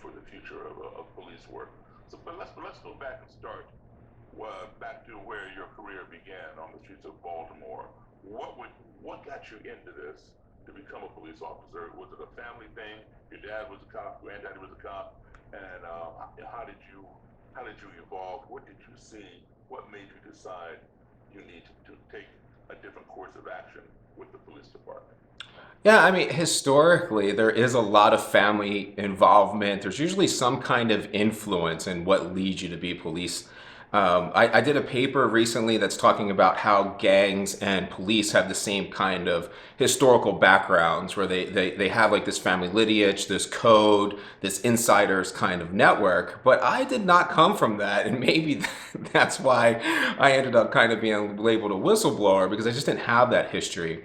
for the future of police work. So, but let's go back and start back to where your career began on the streets of Baltimore. What got you into this to become a police officer? Was it a family thing? Your dad was a cop, granddaddy was a cop, and how did you evolve? What did you see? What made you decide you need to take a different course of action with the police department? Yeah, I mean, historically, there is a lot of family involvement. There's usually some kind of influence in what leads you to be police. I did a paper recently that's talking about how gangs and police have the same kind of historical backgrounds, where they have like this family lineage, this code, this insiders kind of network. But I did not come from that, and maybe that's why I ended up kind of being labeled a whistleblower, because I just didn't have that history.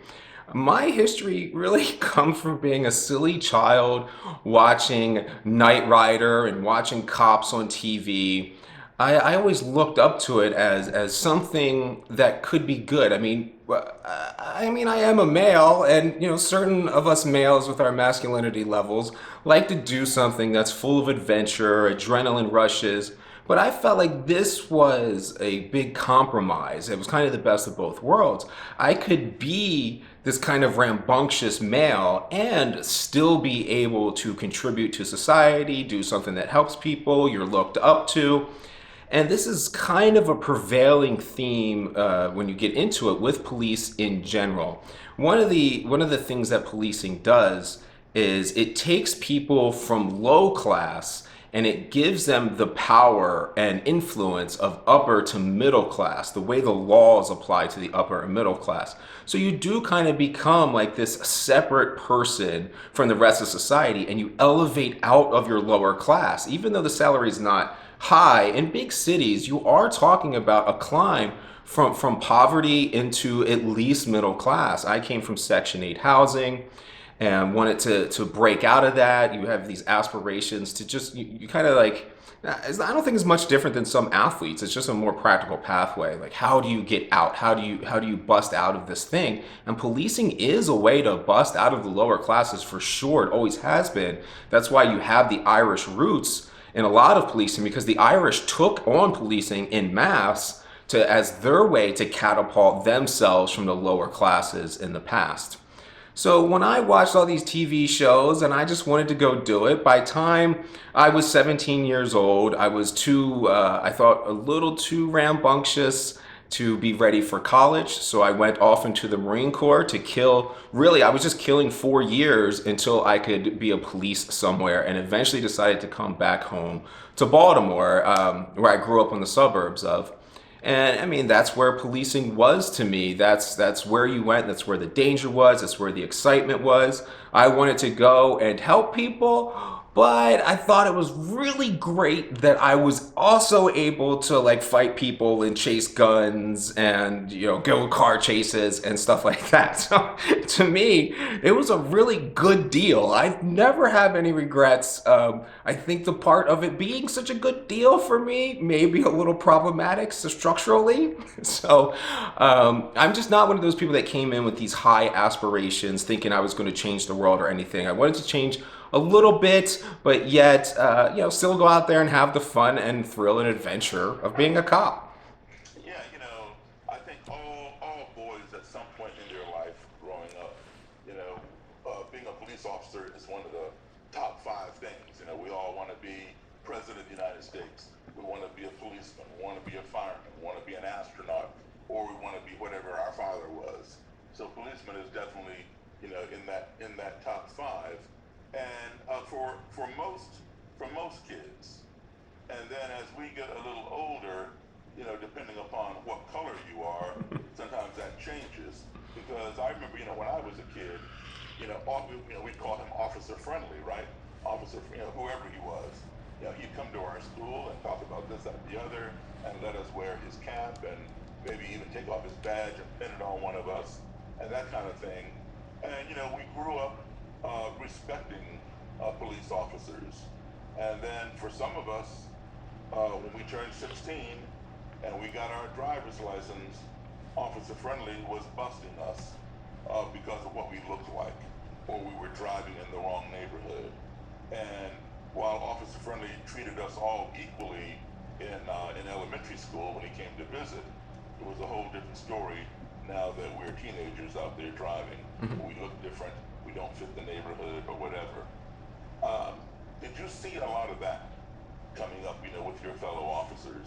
My history really comes from being a silly child watching Knight Rider and watching cops on TV. I always looked up to it as something that could be good. I am a male, and certain of us males with our masculinity levels like to do something that's full of adventure, adrenaline rushes. But I felt like this was a big compromise. It was kind of the best of both worlds. I could be this kind of rambunctious male and still be able to contribute to society, do something that helps people you're looked up to. And this is kind of a prevailing theme when you get into it with police in general. One of the things that policing does is it takes people from low class and it gives them the power and influence of upper to middle class, the way the laws apply to the upper and middle class. So you do kind of become like this separate person from the rest of society, and you elevate out of your lower class. Even though the salary is not high, in big cities, you are talking about a climb from poverty into at least middle class. I came from Section 8 housing and wanted to break out of that. You have these aspirations to just, you kind of like, I don't think it's much different than some athletes. It's just a more practical pathway. Like, how do you get out? How do you bust out of this thing? And policing is a way to bust out of the lower classes for sure. It always has been. That's why you have the Irish roots in a lot of policing, because the Irish took on policing in mass to as their way to catapult themselves from the lower classes in the past. So when I watched all these TV shows and I just wanted to go do it, by time I was 17 years old, I was I thought a little too rambunctious to be ready for college. So I went off into the Marine Corps to kill, really, I was just killing 4 years until I could be a police somewhere, and eventually decided to come back home to Baltimore, where I grew up in the suburbs of. And I mean, that's where policing was to me. That's where you went. That's where the danger was. That's where the excitement was. I wanted to go and help people, but I thought it was really great that I was also able to like fight people and chase guns and go car chases and stuff like that. So to me, it was a really good deal. I've never had any regrets. I think the part of it being such a good deal for me may be a little problematic structurally. So I'm just not one of those people that came in with these high aspirations thinking I was going to change the world or anything. I wanted to change a little bit, but yet, still go out there and have the fun and thrill and adventure of being a cop. Yeah, I think all boys at some point in their life growing up, being a police officer is one of the top five things. We all want to be president of the United States. We want to be a policeman. We want to be a fireman. We want to be an astronaut, or we want to be whatever our father was. So policeman is definitely, in that top five. And for most kids, and then as we get a little older, depending upon what color you are, sometimes that changes. Because I remember, when I was a kid, we'd call him officer friendly, right? Officer, whoever he was. He'd come to our school and talk about this, that, and the other, and let us wear his cap and maybe even take off his badge and pin it on one of us, and that kind of thing. And, we grew up respecting police officers. And then for some of us, when we turned 16 and we got our driver's license, Officer Friendly was busting us because of what we looked like, or we were driving in the wrong neighborhood. And while Friendly treated us all equally in elementary school when he came to visit. It was a whole different story now that we're teenagers out there driving. We look different, we don't fit the neighborhood or whatever. Did you see a lot of that coming up, with your fellow officers?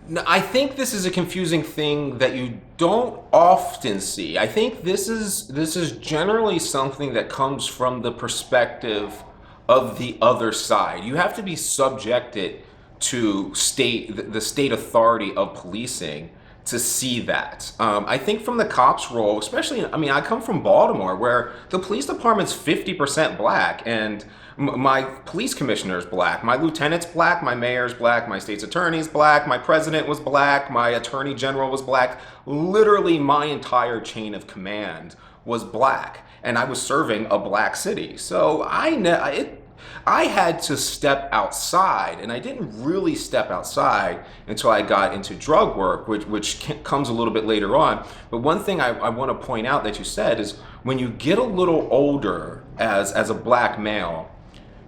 No, I think this is a confusing thing that you don't often see. I think this is generally something that comes from the perspective of the other side. You have to be subjected to the state authority of policing to see that. I think from the cops' role, especially, I come from Baltimore, where the police department's 50% black, and my police commissioner is black, my lieutenant's black, my mayor's black, my state's attorney's black, my president was black, my attorney general was black. Literally, my entire chain of command was black, and I was serving a black city. So I had to step outside, and I didn't really step outside until I got into drug work, which comes a little bit later on. But one thing I want to point out that you said is when you get a little older as a black male,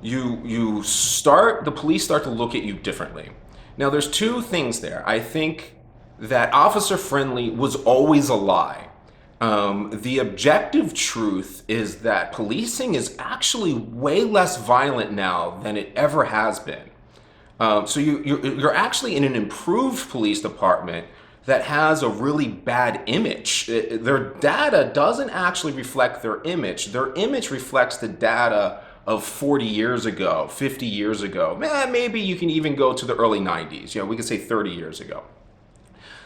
the police start to look at you differently. Now, there's two things there. I think that officer friendly was always a lie. The objective truth is that policing is actually way less violent now than it ever has been. So you're actually in an improved police department that has a really bad image. Their data doesn't actually reflect their image. Their image reflects the data of 40 years ago, 50 years ago. Maybe you can even go to the early 90s. We could say 30 years ago.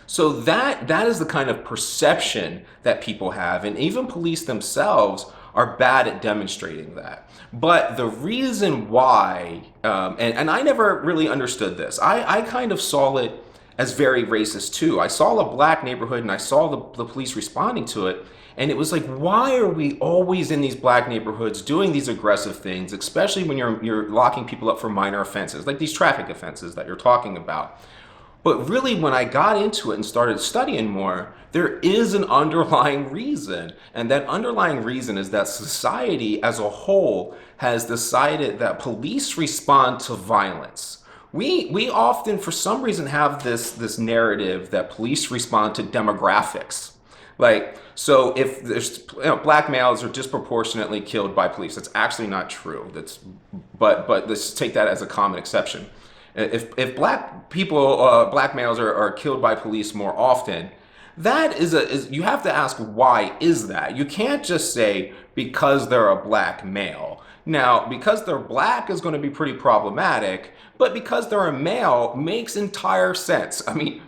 So that is the kind of perception that people have, and even police themselves are bad at demonstrating that. But the reason why, and I never really understood this, I kind of saw it as very racist too. I saw a black neighborhood and I saw the police responding to it, and it was like, why are we always in these black neighborhoods doing these aggressive things, especially when you're locking people up for minor offenses, like these traffic offenses that you're talking about. But really, when I got into it and started studying more, there is an underlying reason. And that underlying reason is that society as a whole has decided that police respond to violence. We often, for some reason, have this narrative that police respond to demographics. So if there's, black males are disproportionately killed by police. That's actually not true. But let's take that as a common exception. If black people, black males are killed by police more often, that is you have to ask, why is that? You can't just say because they're a black male. Now, because they're black is going to be pretty problematic, but because they're a male makes entire sense.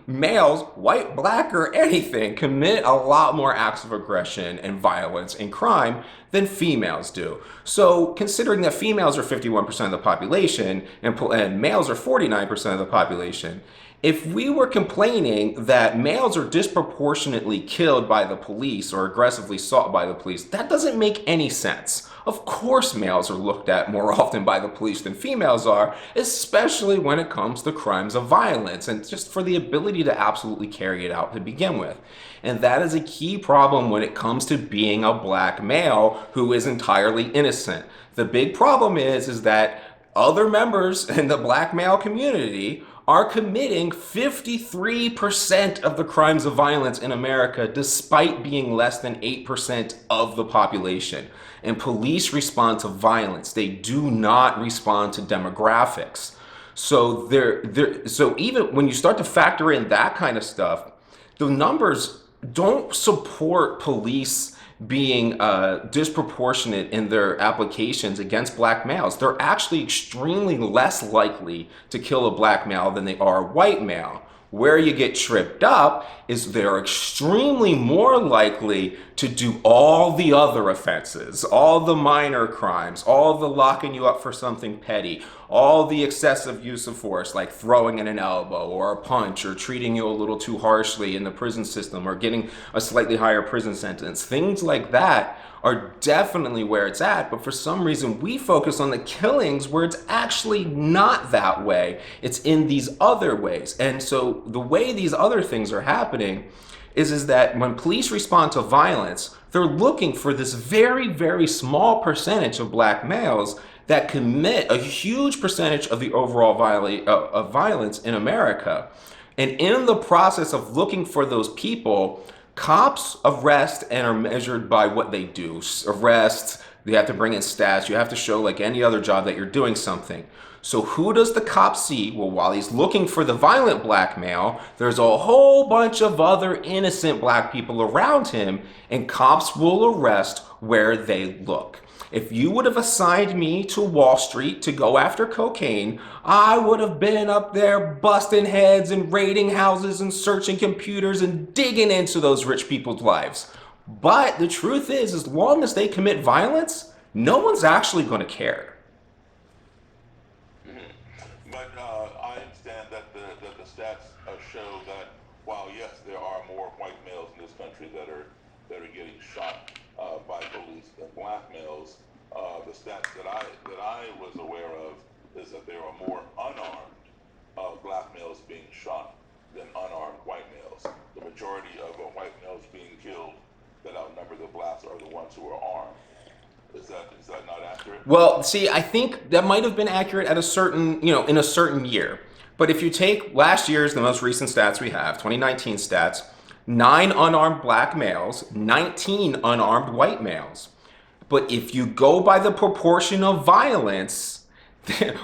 Males, white, black, or anything, commit a lot more acts of aggression and violence and crime than females do. So considering that females are 51% of the population and males are 49% of the population, if we were complaining that males are disproportionately killed by the police or aggressively sought by the police, that doesn't make any sense. Of course males are looked at more often by the police than females are, especially when it comes to crimes of violence and just for the ability to absolutely carry it out to begin with. And that is a key problem when it comes to being a black male who is entirely innocent. The big problem is that other members in the black male community are committing 53% of the crimes of violence in America, despite being less than 8% of the population. And police respond to violence. They do not respond to demographics. So so even when you start to factor in that kind of stuff, the numbers don't support police being disproportionate in their applications against black males. They're actually extremely less likely to kill a black male than they are a white male. Where you get tripped up is they're extremely more likely to do all the other offenses, all the minor crimes, all the locking you up for something petty, all the excessive use of force, like throwing in an elbow or a punch or treating you a little too harshly in the prison system or getting a slightly higher prison sentence. Things like that are definitely where it's at, but for some reason we focus on the killings where it's actually not that way. It's in these other ways. And so the way these other things are happening is that when police respond to violence, they're looking for this very, very small percentage of black males that commit a huge percentage of the overall of violence in America. And in the process of looking for those people, cops arrest and are measured by what they do. Arrest, you have to bring in stats, you have to show like any other job that you're doing something. So who does the cop see? Well, while he's looking for the violent black male, there's a whole bunch of other innocent black people around him, and cops will arrest where they look. If you would have assigned me to Wall Street to go after cocaine, I would have been up there busting heads and raiding houses and searching computers and digging into those rich people's lives. But the truth is, as long as they commit violence, no one's actually going to care. But I understand that the stats show that while yes, there are more white males in this country that are getting shot by police than black males, the stats that I was aware of is that there are more unarmed black males being shot than unarmed white males. The majority of white males being killed that outnumber the blacks are the ones who are armed. Is that not accurate? Well, see, I think that might have been accurate at a certain, in a certain year. But if you take last year's, the most recent stats we have, 2019 stats, 9 unarmed black males, 19 unarmed white males. But if you go by the proportion of violence,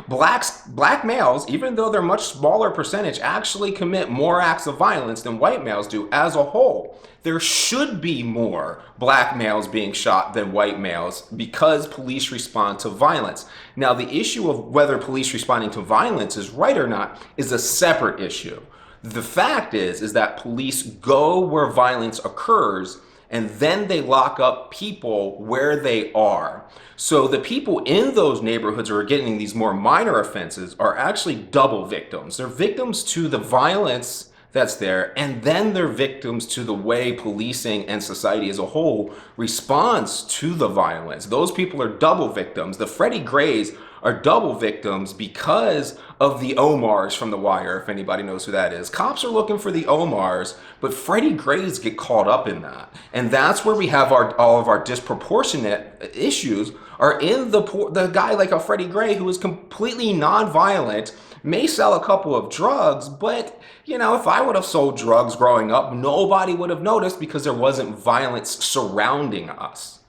black males, even though they're much smaller percentage, actually commit more acts of violence than white males do as a whole. There should be more black males being shot than white males because police respond to violence. Now, the issue of whether police responding to violence is right or not is a separate issue. The fact is that police go where violence occurs, and then they lock up people where they are. So the people in those neighborhoods who are getting these more minor offenses are actually double victims. They're victims to the violence that's there, and then they're victims to the way policing and society as a whole responds to the violence. Those people are double victims. The Freddie Grays are double victims because of the Omars from The Wire, if anybody knows who that is. Cops are looking for the Omars, but Freddie Grays get caught up in that. And that's where we have all of our disproportionate issues are in the guy like a Freddie Gray who is completely nonviolent, may sell a couple of drugs, but if I would have sold drugs growing up, nobody would have noticed because there wasn't violence surrounding us.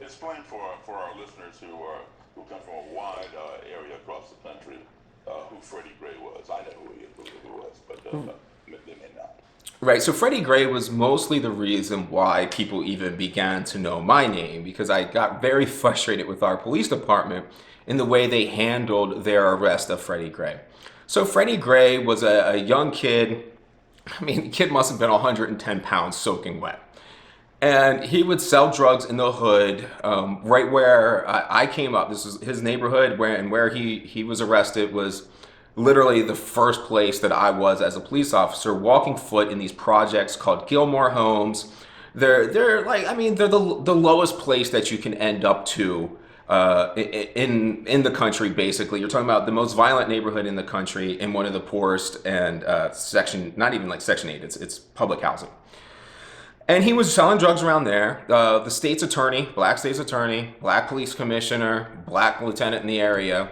Explain for our listeners who come from a wide area across the country who Freddie Gray was. I know who he was, but they may not. Right, so Freddie Gray was mostly the reason why people even began to know my name, because I got very frustrated with our police department in the way they handled their arrest of Freddie Gray. So Freddie Gray was a young kid. I mean, the kid must have been 110 pounds soaking wet. And he would sell drugs in the hood, right where I came up. This was his neighborhood, where he was arrested was literally the first place that I was as a police officer, walking foot in these projects called Gilmore Homes. They're like, I mean, they're the lowest place that you can end up to in the country. Basically, you're talking about the most violent neighborhood in the country in one of the poorest and not even like Section 8. It's public housing. And he was selling drugs around there. The state's attorney, black state's attorney, black police commissioner, black lieutenant in the area,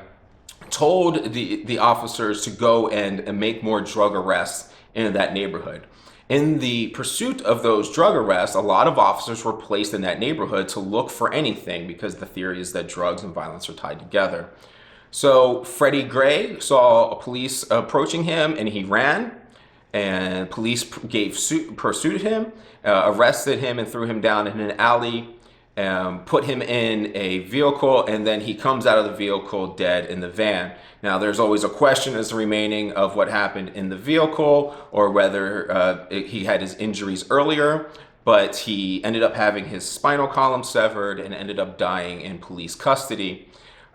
told the officers to go and make more drug arrests in that neighborhood. In the pursuit of those drug arrests, a lot of officers were placed in that neighborhood to look for anything, because the theory is that drugs and violence are tied together. So Freddie Gray saw police approaching him, and he ran. And police pursued him, arrested him, and threw him down in an alley, put him in a vehicle, and then he comes out of the vehicle dead in the van. Now, there's always a question as the remaining of what happened in the vehicle, or whether he had his injuries earlier, but he ended up having his spinal column severed and ended up dying in police custody.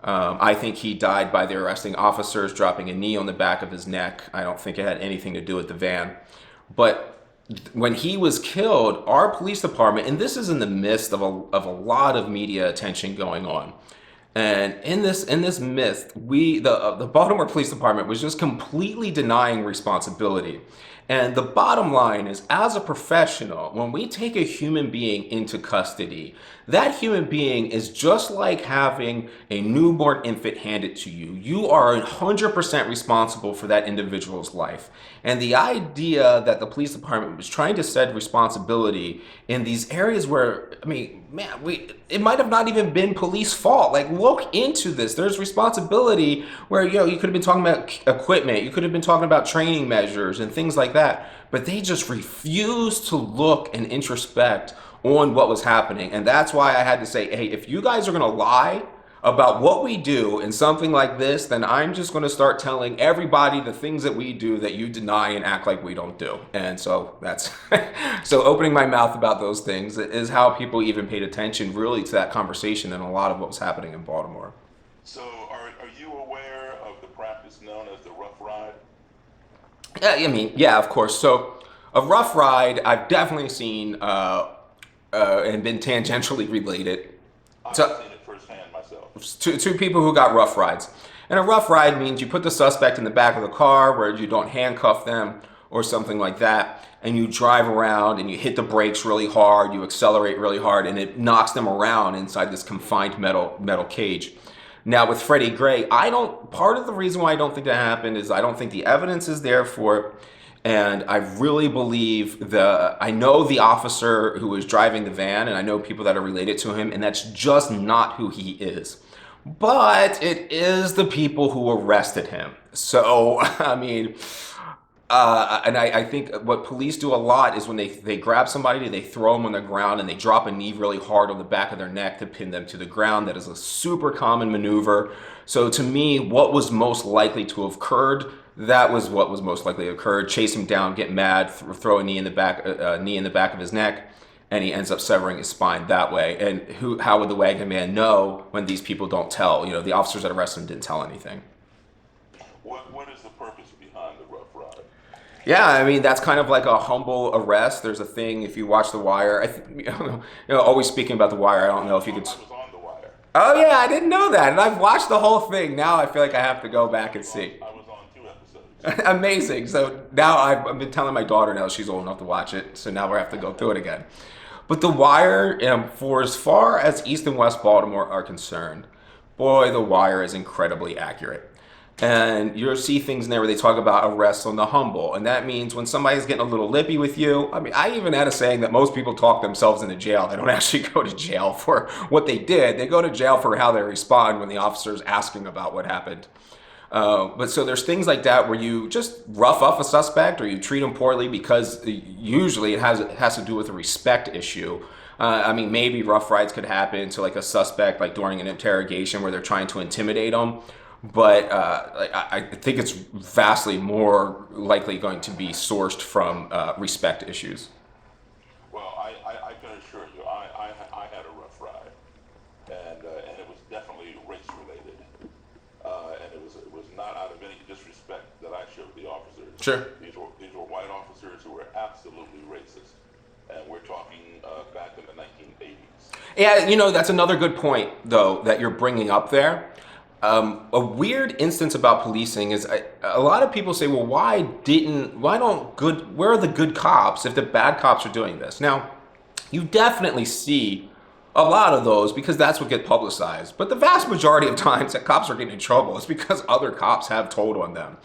I think he died by the arresting officers dropping a knee on the back of his neck. I don't think it had anything to do with the van. But when he was killed, our police department, and this is in the midst of a lot of media attention going on, and in this midst, the Baltimore Police Department was just completely denying responsibility. And the bottom line is, as a professional, when we take a human being into custody, That human being is just like having a newborn infant handed to you. You are 100% responsible for that individual's life. And the idea that the police department was trying to set responsibility in these areas where, I mean, man, it might have not even been police fault. Like, look into this. There's responsibility where, you could have been talking about equipment, you could have been talking about training measures and things like that. But they just refused to look and introspect on what was happening. And that's why I had to say, hey, if you guys are going to lie about what we do in something like this, then I'm just going to start telling everybody the things that we do that you deny and act like we don't do. And so that's so opening my mouth about those things is how people even paid attention really to that conversation and a lot of what was happening in Baltimore. So, are you aware of the practice known as the Rough Ride? Yeah, I mean, yeah, of course. So a rough ride, I've definitely seen and been tangentially related I've to seen it firsthand myself. two people who got rough rides. And a rough ride means you put the suspect in the back of the car where you don't handcuff them or something like that, and you drive around and you hit the brakes really hard, you accelerate really hard, and it knocks them around inside this confined metal cage. Now with Freddie Gray, part of the reason why I don't think that happened is I don't think the evidence is there for it. And I really believe I know the officer who was driving the van, and I know people that are related to him, and that's just not who he is. But it is the people who arrested him. So, I mean, and I think what police do a lot is when they grab somebody, they throw them on the ground and they drop a knee really hard on the back of their neck to pin them to the ground. That is a super common maneuver. So to me, what was most likely to have occurred, that was what was most likely to occur. Chase him down, get mad, throw a knee in the back of his neck, and he ends up severing his spine that way. And how would the wagon man know when these people don't tell? The officers that arrested him didn't tell anything. What is the purpose behind the Rough Ride? Yeah, I mean, that's kind of like a humble arrest. There's a thing, if you watch The Wire, always speaking about The Wire, I don't know if you could. I was on The Wire. Oh yeah, I didn't know that, and I've watched the whole thing. Now I feel like I have to go back and see. I was on 2 episodes. Amazing. So now I've been telling my daughter now she's old enough to watch it, so now we have to go through it again. But The Wire, for as far as East and West Baltimore are concerned, boy, The Wire is incredibly accurate. And you'll see things in there where they talk about arrests on the humble. And that means when somebody's getting a little lippy with you, I mean, I even had a saying that most people talk themselves into jail. They don't actually go to jail for what they did. They go to jail for how they respond when the officer's asking about what happened. But so there's things like that where you just rough up a suspect or you treat them poorly because usually it has to do with a respect issue. I mean, maybe rough rides could happen to like a suspect like during an interrogation where they're trying to intimidate them. But I think it's vastly more likely going to be sourced from respect issues. Well, I can assure you, I had a rough ride, and it was definitely race related, and it was not out of any disrespect that I showed the officers. Sure. These were white officers who were absolutely racist, and we're talking back in the 1980s. Yeah, that's another good point though that you're bringing up there. A weird instance about policing is a lot of people say, well, where are the good cops if the bad cops are doing this? Now, you definitely see a lot of those because that's what gets publicized. But the vast majority of times that cops are getting in trouble is because other cops have told on them.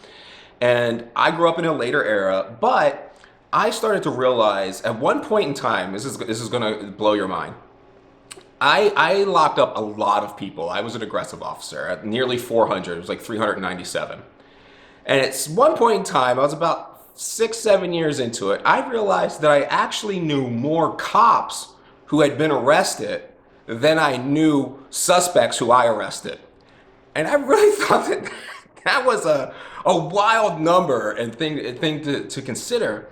And I grew up in a later era, but I started to realize at one point in time, this is going to blow your mind. I locked up a lot of people. I was an aggressive officer at nearly 400. It was like 397. And at one point in time, I was about 6-7 years into it, I realized that I actually knew more cops who had been arrested than I knew suspects who I arrested. And I really thought that was a wild number and thing to consider.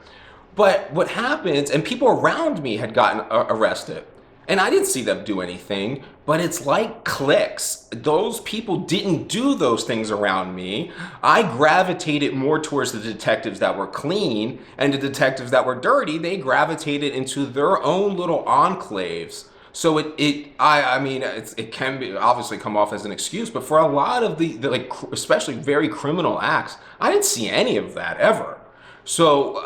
But what happens, and people around me had gotten arrested, and I didn't see them do anything, but it's like clicks. Those people didn't do those things around me. I gravitated more towards the detectives that were clean, and the detectives that were dirty, they gravitated into their own little enclaves. So it can be obviously come off as an excuse, but for a lot of the especially very criminal acts, I didn't see any of that ever. So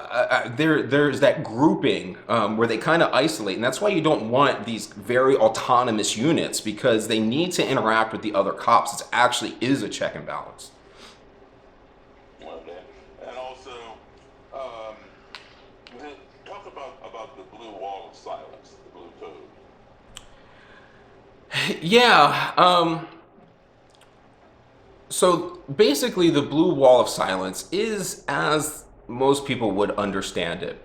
there's that grouping where they kind of isolate, and that's why you don't want these very autonomous units because they need to interact with the other cops. It actually is a check and balance. Okay. And also, um, talk about the blue wall of silence, the blue code. Yeah. So basically, the blue wall of silence is as most people would understand it.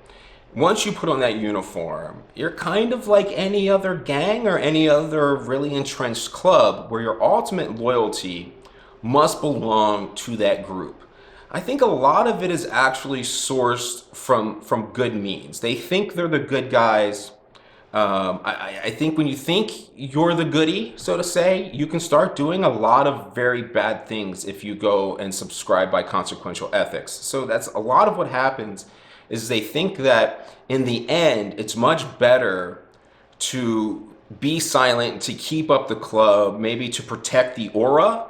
Once you put on that uniform, you're kind of like any other gang or any other really entrenched club where your ultimate loyalty must belong to that group. I think a lot of it is actually sourced from good means. They think they're the good guys. I think when you think you're the goody, so to say, you can start doing a lot of very bad things if you go and subscribe by consequential ethics. So that's a lot of what happens is they think that in the end, it's much better to be silent, to keep up the club, maybe to protect the aura,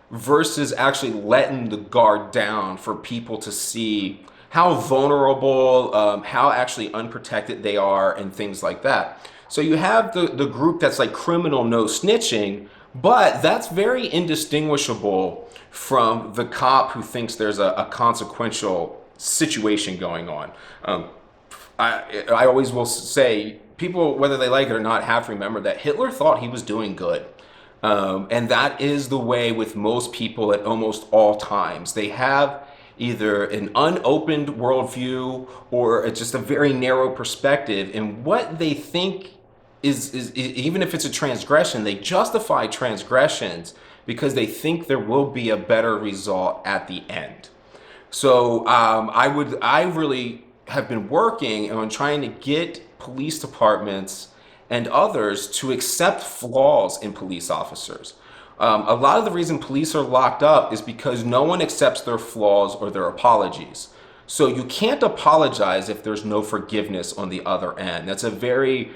versus actually letting the guard down for people to see how vulnerable, how actually unprotected they are, and things like that. So you have the group that's like criminal no snitching, but that's very indistinguishable from the cop who thinks there's a consequential situation going on. I always will say, people, whether they like it or not, have to remember that Hitler thought he was doing good. And that is the way with most people at almost all times. They have either an unopened worldview or it's just a very narrow perspective. And what they think is even if it's a transgression, they justify transgressions because they think there will be a better result at the end. So I really have been working on trying to get police departments and others to accept flaws in police officers. A lot of the reason police are locked up is because no one accepts their flaws or their apologies. So you can't apologize if there's no forgiveness on the other end. That's a very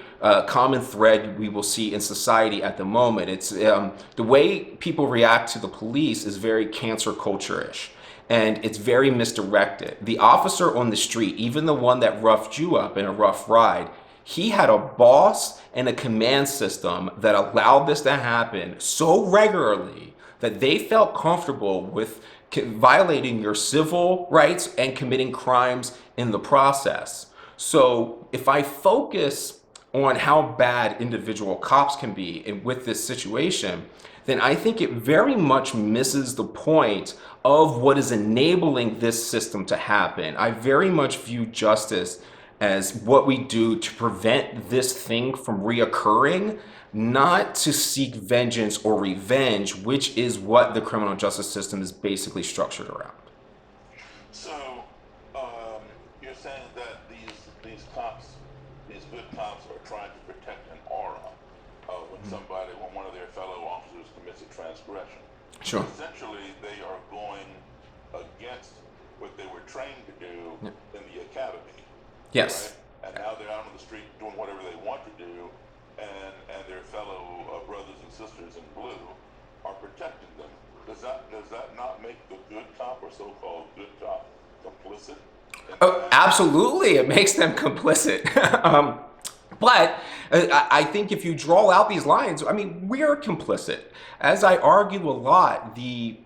common thread we will see in society at the moment. It's the way people react to the police is very cancer culture-ish. And it's very misdirected. The officer on the street, even the one that roughed you up in a rough ride, he had a boss and a command system that allowed this to happen so regularly that they felt comfortable with violating your civil rights and committing crimes in the process. So if I focus on how bad individual cops can be with this situation, then I think it very much misses the point of what is enabling this system to happen. I very much view justice as what we do to prevent this thing from reoccurring, not to seek vengeance or revenge, which is what the criminal justice system is basically structured around. So, you're saying that these cops, these good cops, are trying to protect an aura when one of their fellow officers commits a transgression. Sure. Essentially, they are going against what they were trained to do in the academy. Yes. Right? And now they're out on the street doing whatever they want to do, and their fellow brothers and sisters in blue are protecting them. Does that not make the good cop or so-called good cop complicit? Oh, absolutely, it makes them complicit. But I think if you draw out these lines, I mean, we're complicit. As I argue a lot, the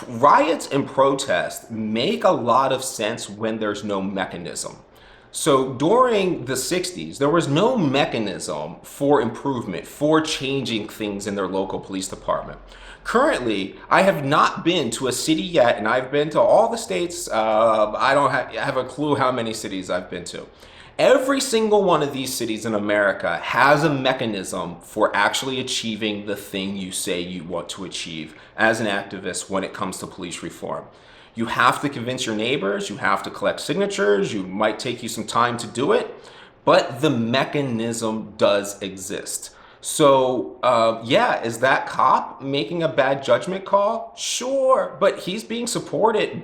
riots and protests make a lot of sense when there's no mechanism. So during the 60s, there was no mechanism for improvement, for changing things in their local police department. Currently, I have not been to a city yet, and I've been to all the states. I don't have a clue how many cities I've been to. Every single one of these cities in America has a mechanism for actually achieving the thing you say you want to achieve as an activist when it comes to police reform. You have to convince your neighbors, you have to collect signatures, you might take you some time to do it, but the mechanism does exist. So, yeah, is that cop making a bad judgment call? Sure, but he's being supported